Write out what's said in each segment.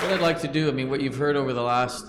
What I'd like to do, I mean, what you've heard over the last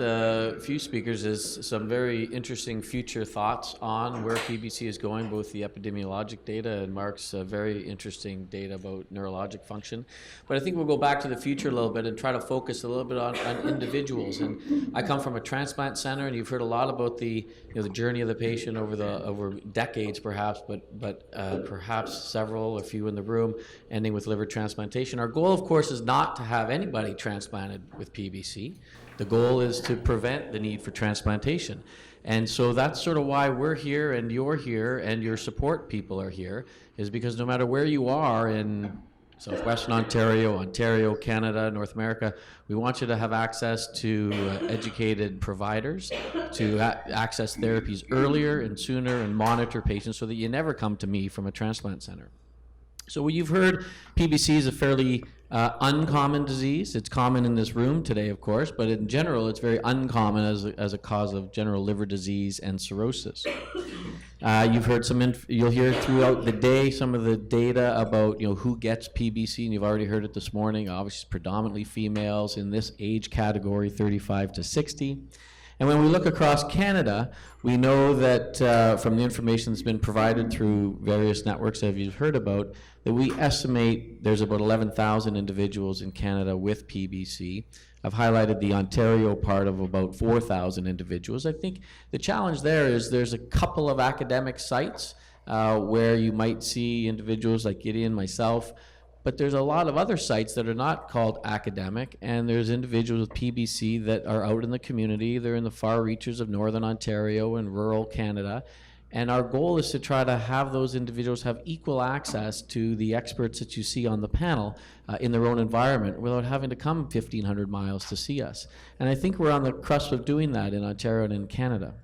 few speakers is some very interesting future thoughts on where PBC is going, both the epidemiologic data and Mark's very interesting data about neurologic function. But I think we'll go back to the future a little bit and try to focus a little bit on individuals. And I come from a transplant center, and you've heard a lot about the the journey of the patient over decades, perhaps, but perhaps several, a few in the room, ending with liver transplantation. Our goal, of course, is not to have anybody transplanted with PBC. The goal is to prevent the need for transplantation. And so that's sort of why we're here and you're here and your support people are here, is because no matter where you are in Southwestern Ontario, Canada, North America, we want you to have access to educated providers, to access therapies earlier and sooner and monitor patients so that you never come to me from a transplant center. So what you've heard, PBC is a fairly uncommon disease. It's common in this room today, of course, but in general, it's very uncommon as a cause of general liver disease and cirrhosis. You've heard you'll hear throughout the day some of the data about who gets PBC, and you've already heard it this morning. Obviously, it's predominantly females in this age category, 35 to 60. And when we look across Canada, we know that from the information that's been provided through various networks that you've heard about, that we estimate there's about 11,000 individuals in Canada with PBC. I've highlighted the Ontario part of about 4,000 individuals. I think the challenge there is there's a couple of academic sites where you might see individuals like Gideon, myself, but there's a lot of other sites that are not called academic, and there's individuals with PBC that are out in the community. They're in the far reaches of Northern Ontario and rural Canada. And our goal is to try to have those individuals have equal access to the experts that you see on the panel in their own environment without having to come 1,500 miles to see us. And I think we're on the cusp of doing that in Ontario and in Canada.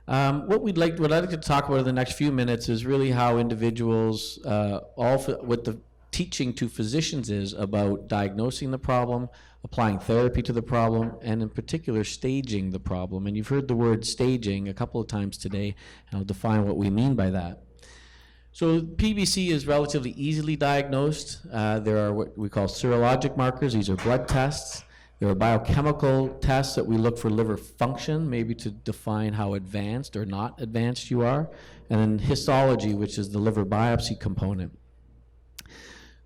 What I'd like to talk about in the next few minutes is really how individuals, what the teaching to physicians is about diagnosing the problem, applying therapy to the problem, and in particular, staging the problem. And you've heard the word staging a couple of times today, and I'll define what we mean by that. So PBC is relatively easily diagnosed. There are what we call serologic markers. These are blood tests. There are biochemical tests that we look for liver function, maybe to define how advanced or not advanced you are, and then histology, which is the liver biopsy component.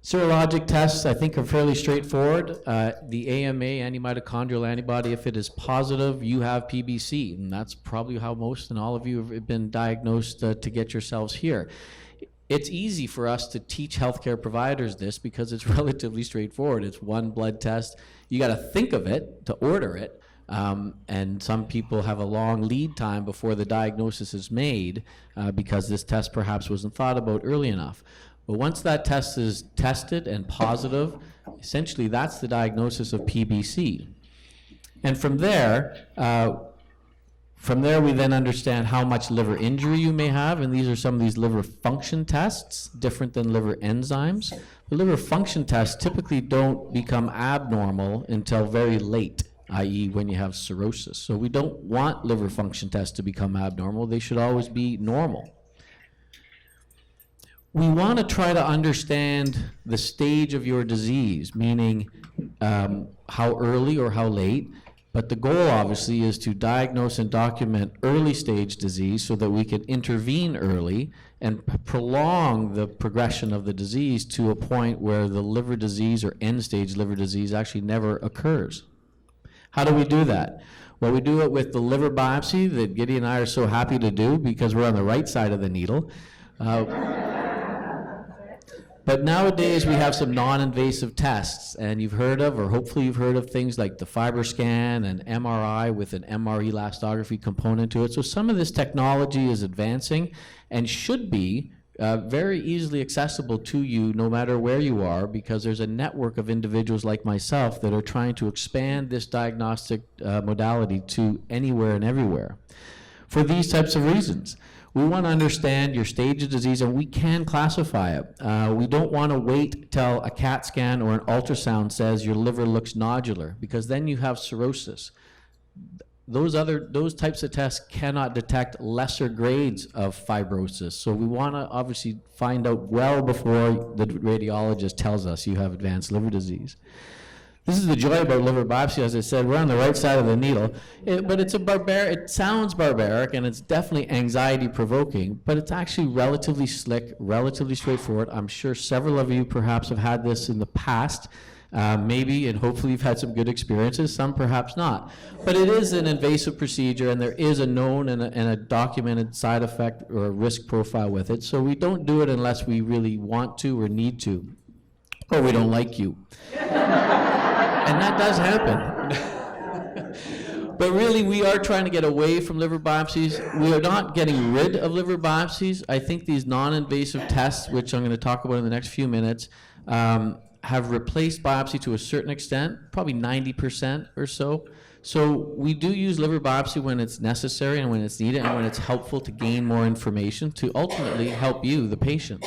Serologic tests, I think, are fairly straightforward. The AMA, anti-mitochondrial antibody, if it is positive, you have PBC, and that's probably how most and all of you have been diagnosed to get yourselves here. It's easy for us to teach healthcare providers this because it's relatively straightforward. It's one blood test. You got to think of it to order it, and some people have a long lead time before the diagnosis is made because this test perhaps wasn't thought about early enough. But once that test is tested and positive, essentially that's the diagnosis of PBC. And from there we then understand how much liver injury you may have, and these are some of these liver function tests, different than liver enzymes. The liver function tests typically don't become abnormal until very late, i.e. when you have cirrhosis. So we don't want liver function tests to become abnormal. They should always be normal. We want to try to understand the stage of your disease, meaning how early or how late. But the goal, obviously, is to diagnose and document early stage disease so that we can intervene early and prolong the progression of the disease to a point where the liver disease or end stage liver disease actually never occurs. How do we do that? Well, we do it with the liver biopsy that Gideon and I are so happy to do because we're on the right side of the needle. But nowadays we have some non-invasive tests, and you've heard of, or hopefully you've heard of, things like the FibroScan and MRI with an MR elastography component to it. So some of this technology is advancing and should be very easily accessible to you no matter where you are, because there's a network of individuals like myself that are trying to expand this diagnostic modality to anywhere and everywhere for these types of reasons. We want to understand your stage of disease, and we can classify it. We don't want to wait till a CAT scan or an ultrasound says your liver looks nodular, because then you have cirrhosis. Those types of tests cannot detect lesser grades of fibrosis. So we want to obviously find out well before the radiologist tells us you have advanced liver disease. This is the joy about liver biopsy. As I said, we're on the right side of the needle, but it's it sounds barbaric, and it's definitely anxiety provoking, but it's actually relatively slick, relatively straightforward. I'm sure several of you perhaps have had this in the past, maybe, and hopefully you've had some good experiences, some perhaps not. But it is an invasive procedure, and there is a known and a documented side effect or a risk profile with it, so we don't do it unless we really want to or need to, or we don't like you. And that does happen. But really, we are trying to get away from liver biopsies. We are not getting rid of liver biopsies. I think these non-invasive tests, which I'm going to talk about in the next few minutes, have replaced biopsy to a certain extent, probably 90% or so. So we do use liver biopsy when it's necessary and when it's needed and when it's helpful to gain more information to ultimately help you, the patient.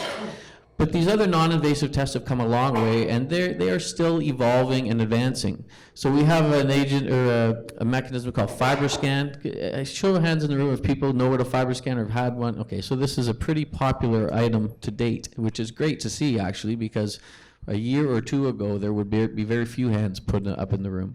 But these other non-invasive tests have come a long way, and they are still evolving and advancing. So we have an agent or a mechanism called FibroScan. Show of hands in the room if people know what a FibroScan or have had one. Okay, so this is a pretty popular item to date, which is great to see actually, because a year or two ago there would be very few hands put up in the room.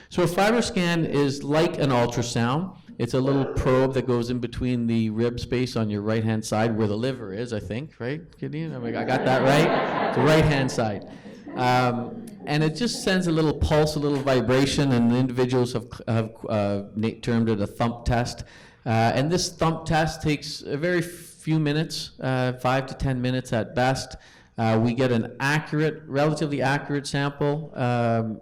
So a FibroScan is like an ultrasound. It's a little probe that goes in between the rib space on your right-hand side where the liver is, I think, right, Gideon? I got that right? The right-hand side. And it just sends a little pulse, a little vibration, and the individuals have termed it a thump test. And this thump test takes a very few minutes, 5 to 10 minutes at best. We get an accurate, relatively accurate sample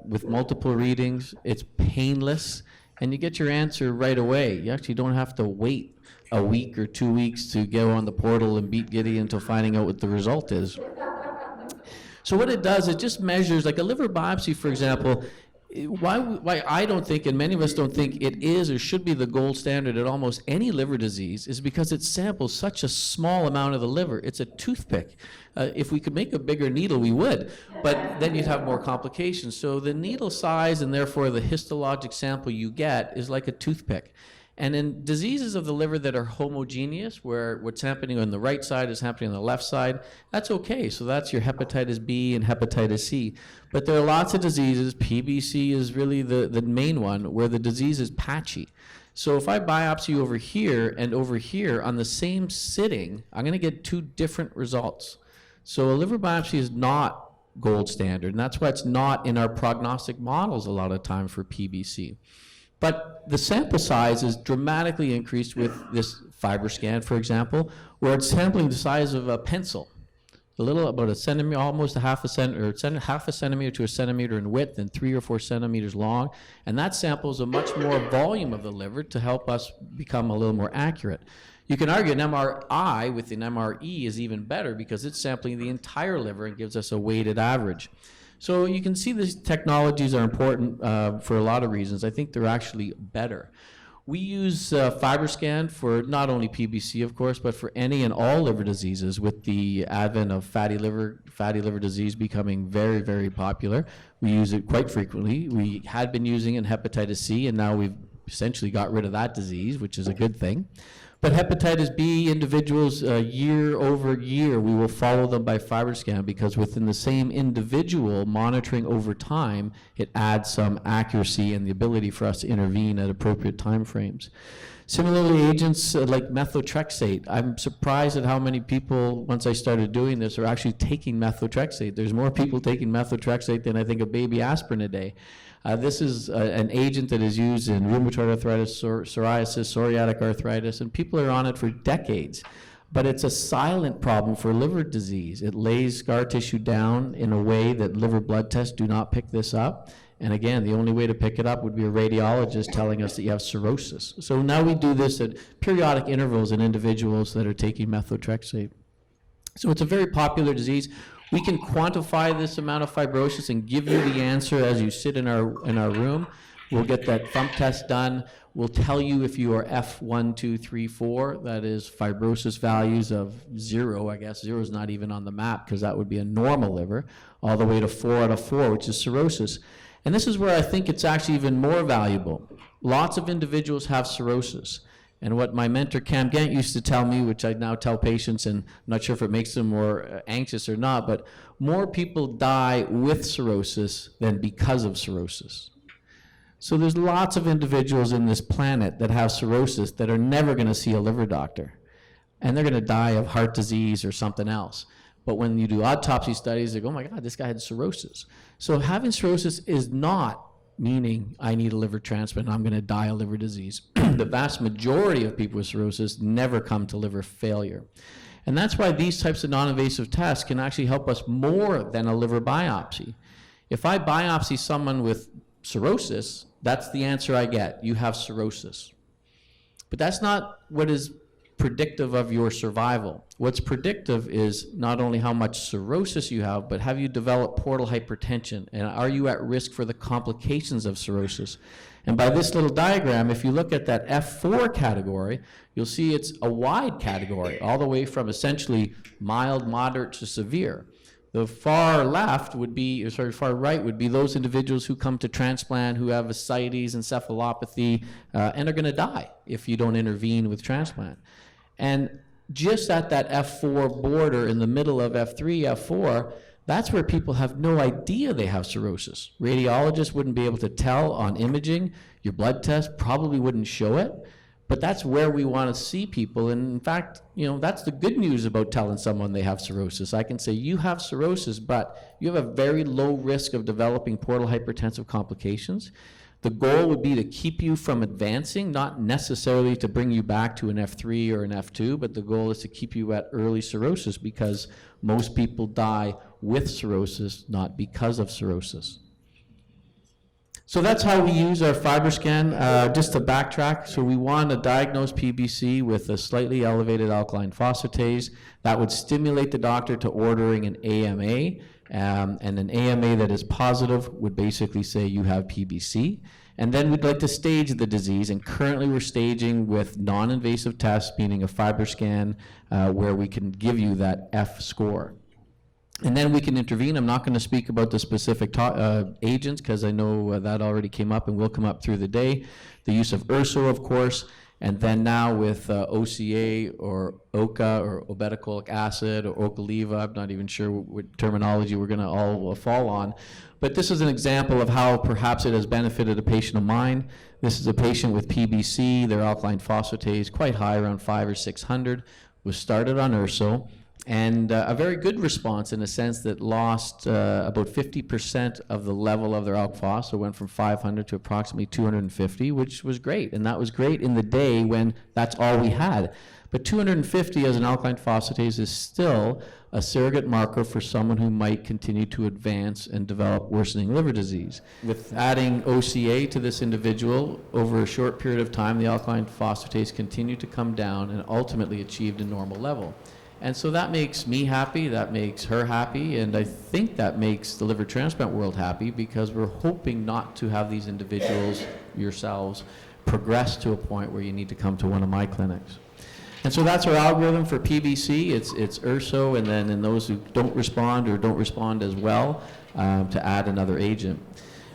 with multiple readings. It's painless. And you get your answer right away. You actually don't have to wait a week or 2 weeks to go on the portal and beat Gideon until finding out what the result is. So what it does, it just measures, like a liver biopsy, for example. Why I don't think, and many of us don't think it is or should be the gold standard at almost any liver disease, is because it samples such a small amount of the liver. It's a toothpick. If we could make a bigger needle, we would, but then you'd have more complications. So the needle size and therefore the histologic sample you get is like a toothpick. And in diseases of the liver that are homogeneous, where what's happening on the right side is happening on the left side, that's okay. So that's your hepatitis B and hepatitis C. But there are lots of diseases, PBC is really the main one, where the disease is patchy. So if I biopsy over here and over here on the same sitting, I'm going to get two different results. So a liver biopsy is not gold standard, and that's why it's not in our prognostic models a lot of time for PBC. But the sample size is dramatically increased with this FibroScan, for example, where it's sampling the size of a pencil, a little, about a centimeter, almost a half a centimeter to a centimeter in width and 3 or 4 centimeters long. And that samples a much more volume of the liver to help us become a little more accurate. You can argue an MRI with an MRE is even better because it's sampling the entire liver and gives us a weighted average. So you can see these technologies are important for a lot of reasons. I think they're actually better. We use FibroScan for not only PBC, of course, but for any and all liver diseases, with the advent of fatty liver disease becoming very, very popular. We use it quite frequently. We had been using it in hepatitis C, and now we've essentially got rid of that disease, which is a good thing. But hepatitis B individuals, year over year, we will follow them by FibroScan, because within the same individual, monitoring over time, it adds some accuracy and the ability for us to intervene at appropriate time frames. Similarly, agents like Methotrexate, I'm surprised at how many people, once I started doing this, are actually taking Methotrexate. There's more people taking Methotrexate than I think a baby aspirin a day. This is an agent that is used in rheumatoid arthritis, psoriasis, psoriatic arthritis, and people are on it for decades. But it's a silent problem for liver disease. It lays scar tissue down in a way that liver blood tests do not pick this up. And again, the only way to pick it up would be a radiologist telling us that you have cirrhosis. So now we do this at periodic intervals in individuals that are taking Methotrexate. So it's a very popular disease. We can quantify this amount of fibrosis and give you the answer as you sit in our room. We'll get that thump test done. We'll tell you if you are F1, 2, 3, 4, that is fibrosis values of 0, I guess. 0 is not even on the map because that would be a normal liver, all the way to 4 out of 4, which is cirrhosis. And this is where I think it's actually even more valuable. Lots of individuals have cirrhosis. And what my mentor Cam Gant used to tell me, which I now tell patients, and I'm not sure if it makes them more anxious or not, but more people die with cirrhosis than because of cirrhosis. So there's lots of individuals in this planet that have cirrhosis that are never going to see a liver doctor. And they're going to die of heart disease or something else. But when you do autopsy studies, they go, oh my God, this guy had cirrhosis. So having cirrhosis is not meaning I need a liver transplant, I'm going to die of liver disease. The vast majority of people with cirrhosis never come to liver failure. And that's why these types of non-invasive tests can actually help us more than a liver biopsy. If I biopsy someone with cirrhosis, that's the answer I get. You have cirrhosis. But that's not what is predictive of your survival. What's predictive is not only how much cirrhosis you have, but have you developed portal hypertension, and are you at risk for the complications of cirrhosis? And by this little diagram, if you look at that F4 category, you'll see it's a wide category, all the way from essentially mild, moderate to severe. The far left would be, far right would be those individuals who come to transplant, who have ascites, encephalopathy, and are going to die if you don't intervene with transplant. And just at that F4 border in the middle of F3, F4, that's where people have no idea they have cirrhosis. Radiologists wouldn't be able to tell on imaging. Your blood test probably wouldn't show it. But that's where we want to see people. And in fact, that's the good news about telling someone they have cirrhosis. I can say, you have cirrhosis, but you have a very low risk of developing portal hypertensive complications. The goal would be to keep you from advancing, not necessarily to bring you back to an F3 or an F2, but the goal is to keep you at early cirrhosis, because most people die with cirrhosis, not because of cirrhosis. So that's how we use our FibroScan. Just to backtrack, so we want to diagnose PBC with a slightly elevated alkaline phosphatase. That would stimulate the doctor to ordering an AMA. And an AMA that is positive would basically say you have PBC. And then we'd like to stage the disease, and currently we're staging with non-invasive tests, meaning a FibroScan, where we can give you that F score. And then we can intervene. I'm not going to speak about the specific agents, because I know that already came up and will come up through the day. The use of URSO, of course, and then now with OCA or OCA or obeticholic acid or Ocaliva, I'm not even sure what terminology we're going to all fall on. But this is an example of how perhaps it has benefited a patient of mine. This is a patient with PBC. Their alkaline phosphatase quite high, around 500 or 600, was started on URSO. And a very good response, in a sense that lost about 50% of the level of their alk phos, so went from 500 to approximately 250, which was great. And that was great in the day when that's all we had. But 250 as an alkaline phosphatase is still a surrogate marker for someone who might continue to advance and develop worsening liver disease. With adding OCA to this individual, over a short period of time, the alkaline phosphatase continued to come down and ultimately achieved a normal level. And so that makes me happy, that makes her happy, and I think that makes the liver transplant world happy, because we're hoping not to have these individuals, yourselves, progress to a point where you need to come to one of my clinics. And so that's our algorithm for PBC. It's URSO, and then in those who don't respond or don't respond as well, to add another agent.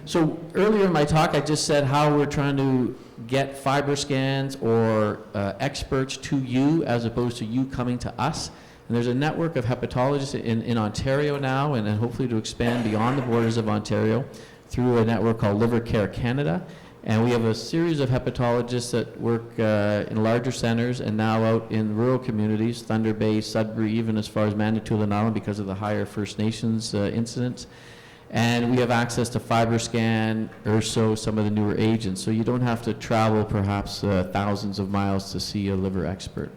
So earlier in my talk, I just said how we're trying to get FibroScans or experts to you, as opposed to you coming to us. And there's a network of hepatologists in Ontario now, and hopefully to expand beyond the borders of Ontario through a network called Liver Care Canada. And we have a series of hepatologists that work in larger centers and now out in rural communities, Thunder Bay, Sudbury, even as far as Manitoulin Island, because of the higher First Nations incidents. And we have access to FibroScan, URSO, some of the newer agents. So you don't have to travel perhaps thousands of miles to see a liver expert.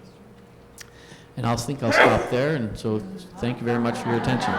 And I think I'll stop there. And so thank you very much for your attention.